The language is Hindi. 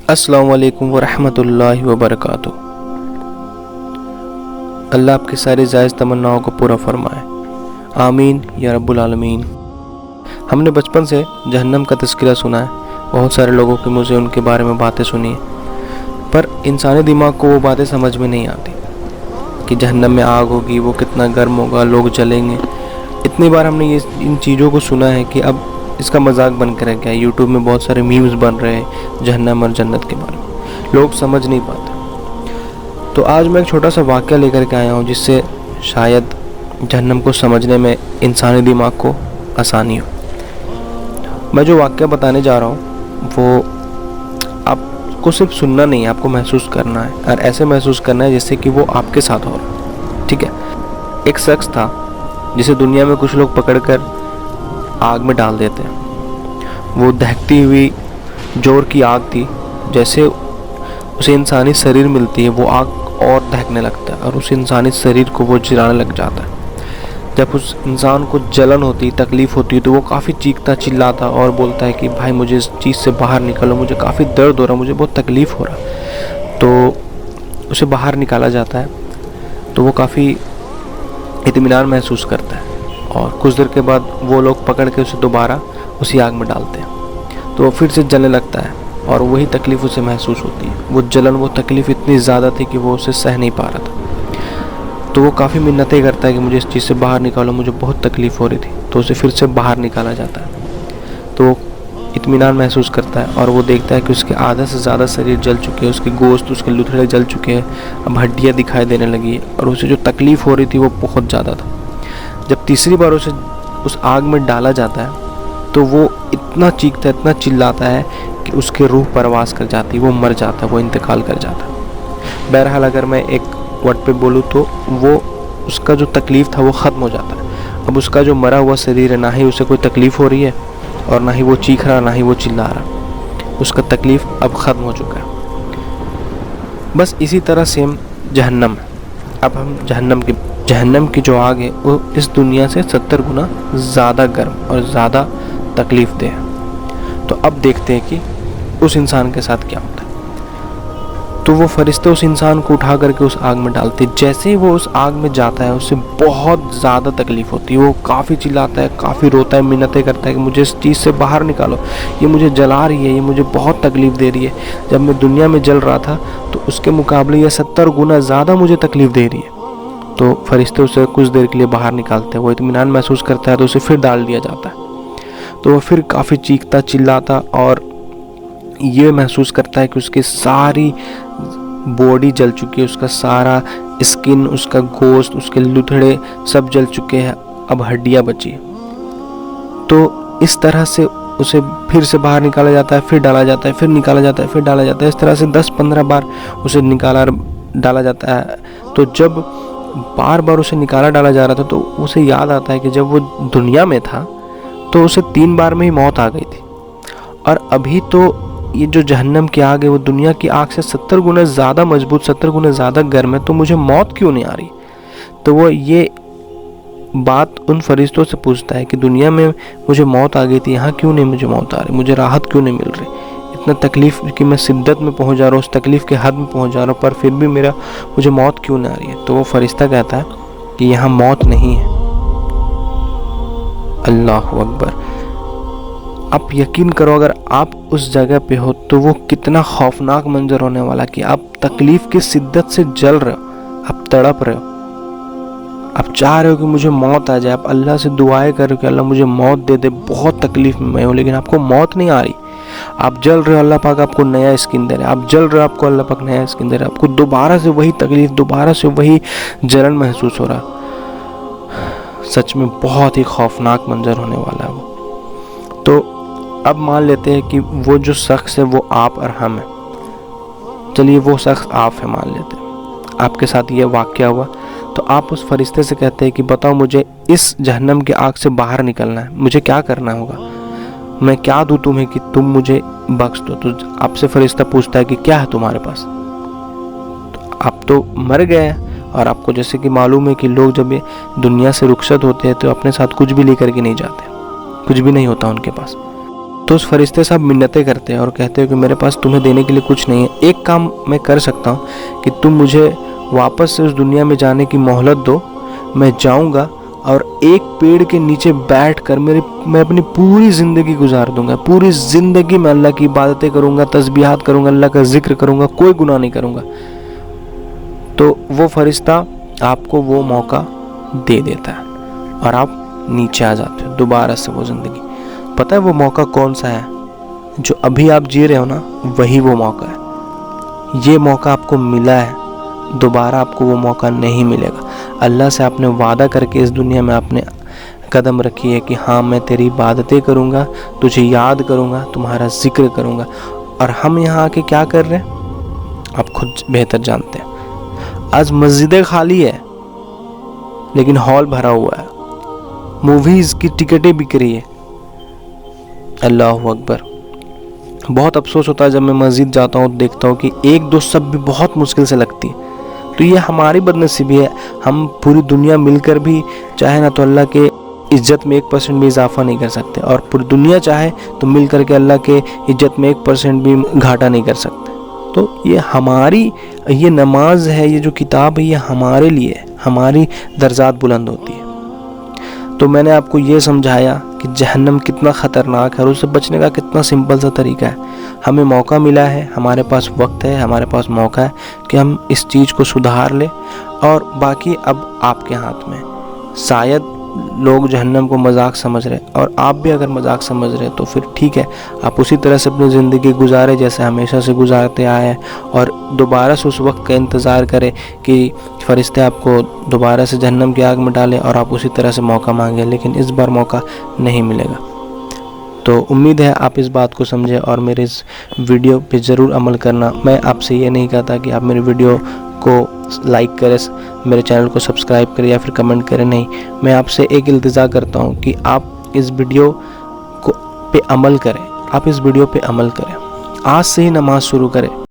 अस्सलामु अलैकुम वरहमतुल्लाहि वबरकातुहू। अल्लाह आपकी सारी जायज़ तमन्नाओं को पूरा फरमाए, आमीन या रब्बुल आलमीन। हमने बचपन से जहन्नम का तज़किरा सुना है, बहुत सारे लोगों के मुँह से उनके बारे में बातें सुनी है, पर इंसानी दिमाग को वो बातें समझ में नहीं आती कि जहन्नम में आग होगी, वो कितना गर्म होगा, लोग जलेंगे। इतनी बार हमने इन चीज़ों को सुना है कि अब इसका मजाक बन कर रह गया है। यूट्यूब में बहुत सारे मीम्स बन रहे हैं जहन्नम और जन्नत के बारे में, लोग समझ नहीं पाते। तो आज मैं एक छोटा सा वाक़या लेकर के आया हूँ जिससे शायद जहन्नम को समझने में इंसानी दिमाग को आसानी हो। मैं जो वाक़या बताने जा रहा हूँ वो आपको सिर्फ सुनना नहीं है, आपको महसूस करना है, और ऐसे महसूस करना है जैसे कि वो आपके साथ हो रहा है। ठीक है। एक शख्स था जिसे दुनिया में कुछ लोग पकड़कर आग में डाल देते हैं। वो दहकती हुई जोर की आग थी। जैसे उसे इंसानी शरीर मिलती है वो आग और दहकने लगता है और उस इंसानी शरीर को वो जलाने लग जाता है। जब उस इंसान को जलन होती, तकलीफ़ होती है तो वो काफ़ी चीखता चिल्लाता और बोलता है कि भाई मुझे इस चीज़ से बाहर निकालो, मुझे काफ़ी दर्द हो रहा, मुझे बहुत तकलीफ़ हो रहा। तो उसे बाहर निकाला जाता है तो वो काफ़ी इत्मीनान महसूस करता है और कुछ देर के बाद वो लोग पकड़ के उसे दोबारा उसी आग में डालते हैं तो वो फिर से जलने लगता है और वही तकलीफ़ उसे महसूस होती है। वो जलन, वो तकलीफ़ इतनी ज़्यादा थी कि वो उसे सह नहीं पा रहा था। तो वो काफ़ी मिन्नतें करता है कि मुझे इस चीज़ से बाहर निकालो, मुझे बहुत तकलीफ़ हो रही थी। तो उसे फिर से बाहर निकाला जाता है तो वो इत्मीनान महसूस करता है और वो देखता है कि उसके आधा से ज़्यादा शरीर जल चुके हैं, उसके गोश्त, उसके लुथड़े जल चुके हैं, अब हड्डियाँ दिखाई देने लगी है और उसे जो तकलीफ़ हो रही थी वो बहुत ज़्यादा था। जब तीसरी बार उसे उस आग में डाला जाता है तो वो इतना चीखता है, इतना चिल्लाता है कि उसकी रूह परवास कर जाती है, वो मर जाता है, वो इंतकाल कर जाता है। बहरहाल अगर मैं एक वर्ड पे बोलूँ तो वो उसका जो तकलीफ़ था वो ख़त्म हो जाता है। अब उसका जो मरा हुआ शरीर है, ना ही उसे कोई तकलीफ़ हो रही है और ना ही वो चीख रहा, ना ही वो चिल्ला रहा। उसका तकलीफ़ अब ख़त्म हो चुका है। बस इसी तरह सेम जहन्नम है। अब हम जहन्नम की जो आग है वो इस दुनिया से 70 गुना ज़्यादा गर्म और ज़्यादा तकलीफ़ दे है। तो अब देखते हैं कि उस इंसान के साथ क्या होता है। तो वो फरिश्ते उस इंसान को उठा करके उस आग में डालते हैं। जैसे ही वो उस आग में जाता है उसे बहुत ज़्यादा तकलीफ़ होती है। वो काफ़ी चिल्लाता है, काफ़ी रोता है, मिन्नतें करता है कि मुझे इस चीज़ से बाहर निकालो, ये मुझे जला रही है, ये मुझे बहुत तकलीफ़ दे रही है। जब मैं दुनिया में जल रहा था तो उसके मुकाबले ये 70 गुना ज़्यादा मुझे तकलीफ़ दे रही है। तो फरिश्ते उसे कुछ देर के लिए बाहर निकालते हैं। वो इत्मीनान महसूस करता है तो उसे फिर डाल दिया जाता है। तो वो फिर काफ़ी चीखता चिल्लाता और ये महसूस करता है कि उसकी सारी बॉडी जल चुकी है, उसका सारा स्किन, उसका गोश्त, उसके लुथड़े सब जल चुके हैं, अब हड्डियाँ बची। तो इस तरह से उसे फिर से बाहर निकाला जाता है, फिर डाला जाता है, फिर निकाला जाता है, फिर डाला जाता है। इस तरह से 10-15 बार उसे निकाला डाला जाता है। तो जब बार बार उसे निकाला डाला जा रहा था तो उसे याद आता है कि जब वो दुनिया में था तो उसे 3 बार में ही मौत आ गई थी, और अभी तो ये जो जहन्नम की आग है वो दुनिया की आग से 70 गुना ज़्यादा मजबूत, 70 गुना ज़्यादा गर्म है, तो मुझे मौत क्यों नहीं आ रही। तो वो ये बात उन फरिश्तों से पूछता है कि दुनिया में मुझे मौत आ गई थी, यहाँ क्यों नहीं मुझे मौत आ रही, मुझे राहत क्यों नहीं मिल रही। इतना तकलीफ़ कि मैं शिद्दत में पहुँच जा रहा हूँ, उस तकलीफ़ के हद में पहुँच जा रहा हूँ, पर फिर भी मुझे मौत क्यों नहीं आ रही है। तो वो फरिश्ता कहता है कि यहाँ मौत नहीं है। अल्लाह अकबर। आप यकीन करो अगर आप उस जगह पे हो तो वो कितना खौफनाक मंजर होने वाला कि आप तकलीफ़ की शिद्दत से जल रहे हो, आप तड़प रहे हो, आप चाह रहे हो कि मुझे मौत आ जाए, आप अल्लाह से दुआएं कर रहे हो कि अल्लाह मुझे मौत दे दे, बहुत तकलीफ़ में मैं हूँ, लेकिन आपको मौत नहीं आ रही। आप जल रहे हो, अल्लाह पाक आपको नया स्किन दे रहा है, आप जल रहे हो, आपको अल्लाह पाक नया स्किन दे रहा है, आपको दोबारा से वही तकलीफ़, दोबारा से वही जलन महसूस हो रहा। सच में बहुत ही खौफनाक मंजर होने वाला है वो। तो अब मान लेते हैं कि वो जो शख्स है वो आप और हम हैं। चलिए वो शख्स आप है, मान लेते हैं आपके साथ ये वाक़या हुआ। तो आप उस फरिश्ते से कहते हैं कि बताओ मुझे इस जहन्नम की आग से बाहर निकलना है, मुझे क्या करना होगा, मैं क्या दूँ तुम्हें कि तुम मुझे बख्श दो। तो आपसे फरिश्ता पूछता है कि क्या है तुम्हारे पास। तो आप तो मर गए हैं और आपको जैसे कि मालूम है कि लोग जब ये दुनिया से रुखसत होते हैं तो अपने साथ कुछ भी लेकर के नहीं जाते, कुछ भी नहीं होता उनके पास। तो उस फरिश्ते साहब मिन्नतें करते हैं और कहते हैं कि मेरे पास तुम्हें देने के लिए कुछ नहीं है, एक काम मैं कर सकता हूँ कि तुम मुझे वापस से उस दुनिया में जाने की मोहलत दो। मैं जाऊँगा और एक पेड़ के नीचे बैठकर मैं अपनी पूरी ज़िंदगी गुजार दूंगा। पूरी ज़िंदगी मैं अल्लाह की इबादतें करूँगा, तस्बीहात करूँगा, अल्लाह का जिक्र करूँगा, कोई गुनाह नहीं करूँगा। तो वो फरिश्ता आपको वो मौका दे देता है और आप नीचे आ जाते हो दोबारा से वो ज़िंदगी। पता है वो मौका कौन सा है? जो अभी आप जी रहे हो ना, वही वो मौका है। ये मौका आपको मिला है, दोबारा आपको वो मौका नहीं मिलेगा। अल्लाह से आपने वादा करके इस दुनिया में आपने कदम रखी है कि हाँ मैं तेरी इबादतें करूँगा, तुझे याद करूँगा, तुम्हारा जिक्र करूँगा। और हम यहाँ आके क्या कर रहे हैं आप खुद बेहतर जानते हैं। आज मस्जिदें खाली है लेकिन हॉल भरा हुआ है, मूवीज़ की टिकटें बिक रही है। अल्लाहु अकबर। बहुत अफसोस होता है जब मैं मस्जिद जाता हूँ, देखता हूँ कि एक दो सब भी बहुत मुश्किल से लगती है। तो ये हमारी बदनसीबी है। हम पूरी दुनिया मिलकर भी चाहे ना तो अल्लाह के इज़्ज़त में 1% भी इजाफा नहीं कर सकते, और पूरी दुनिया चाहे तो मिल कर के अल्लाह के इज़्ज़त में 1% भी घाटा नहीं कर सकते। तो ये हमारी ये नमाज है, ये जो किताब है, ये हमारे लिए है, हमारी दर्जात बुलंद होती है। तो मैंने आपको ये समझाया कि जहन्नम कितना ख़तरनाक है और उससे बचने का कितना सिंपल सा तरीका है। हमें मौका मिला है, हमारे पास वक्त है, हमारे पास मौका है कि हम इस चीज़ को सुधार लें, और बाकी अब आपके हाथ में। शायद लोग जहन्नम को मजाक समझ रहे, और आप भी अगर मजाक समझ रहे तो फिर ठीक है, आप उसी तरह से अपनी ज़िंदगी गुजारे जैसे हमेशा से गुजारते आए हैं, और दोबारा से उस वक्त का इंतज़ार करें कि फरिश्ते आपको दोबारा से जहन्नम की आग में डालें और आप उसी तरह से मौका मांगें। लेकिन इस बार मौका नहीं मिलेगा। तो उम्मीद है आप इस बात को समझें और मेरे इस वीडियो पे ज़रूर अमल करना। मैं आपसे ये नहीं कहता कि आप मेरे वीडियो को लाइक करें, मेरे चैनल को सब्सक्राइब करें या फिर कमेंट करें, नहीं। मैं आपसे एक इल्तिजा करता हूँ कि आप इस वीडियो पे अमल करें, आप इस वीडियो पे अमल करें। आज से ही नमाज शुरू करें।